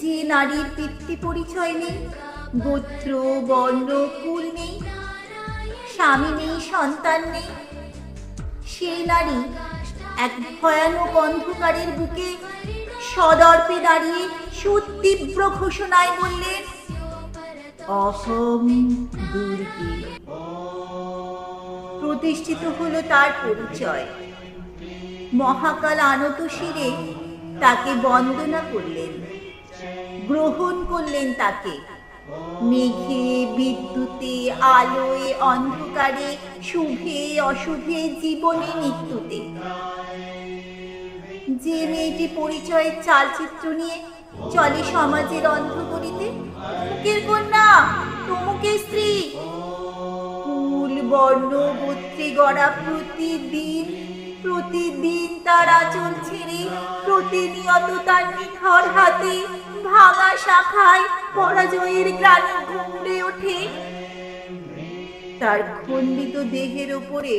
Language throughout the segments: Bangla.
যে নারীর পিতৃ পরিচয় নেই, গোত্র বর্ণ কুল নেই, স্বামী নেই, সন্তান নেই, সেই নারী এক ভয়ানক অন্ধকারের বুকে সদর্পে দাঁড়িয়ে সুতীব্র ঘোষণায় বললেন, অহম দুর্গে। প্রতিষ্ঠিত হলো তার পরিচয়। মহাকাল আনত শিরে তাকে বন্দনা করলেন, গ্রহণ করলেন তাকে। মেঘে বিদ্যুতে আলোয় অন্ধকারে শুভে অশুভে জীবনে মৃত্যুতে যে মেয়েটি পরিচয়ের চালচিত্র নিয়ে চলে সমাজের অন্ধকারিতে, তমুকের কন্যা, তমুকের স্ত্রী, কুল বর্ণ গোত্রে গড়া প্রতিদিন প্রতিদিন তার আঁচল ছেড়ে প্রতিনিয়ত তার নিথর হাতে ভাঙা শাখায় পরাজয়ের গ্লানি ঘুরে ওঠে। তার খণ্ডিত দেহের ওপরে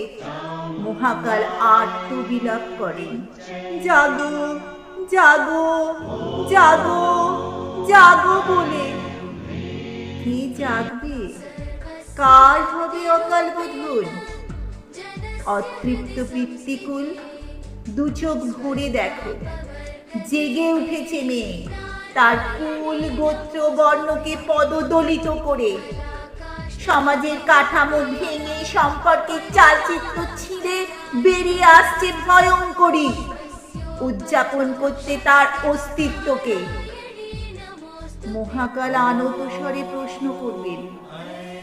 মহাকাল আর্তবিলাপ করেন, জাগো জাগো জাগো জাগো বলে। কে জাগবে? কার হবে অকাল বোধন? অতৃপ্ত পিতৃকুল, দু চোখ ভরে দেখো, জেগে উঠেছে মেয়ে, তার কুল গোত্র বর্ণকে পদদলিত করে, সমাজের কাঠামো ভেঙে সম্পর্কের চালচিত্র ছিঁড়ে বেরিয়ে আসছে ভয়ঙ্করী, উদযাপন করতে তার অস্তিত্বকে। মহাকাল আনত স্বরে প্রশ্ন করবেন,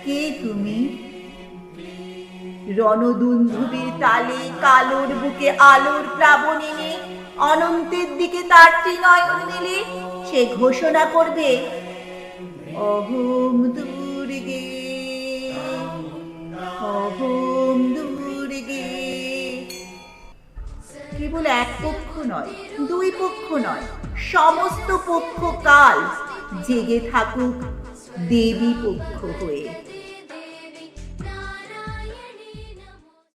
কে তুমি? রণদুন্ধুবির তালে কালোর বুকে আলোর প্লাবন এনে অনন্তের দিকে তার ত্রিনয়ন মেলে সে ঘোষণা করবে, অহম দুর্গে, অহম দুর্গে। কেবল এক পক্ষ নয়, দুই পক্ষ নয়, সমস্ত পক্ষ কাল জেগে থাকুক দেবী পক্ষ হয়ে।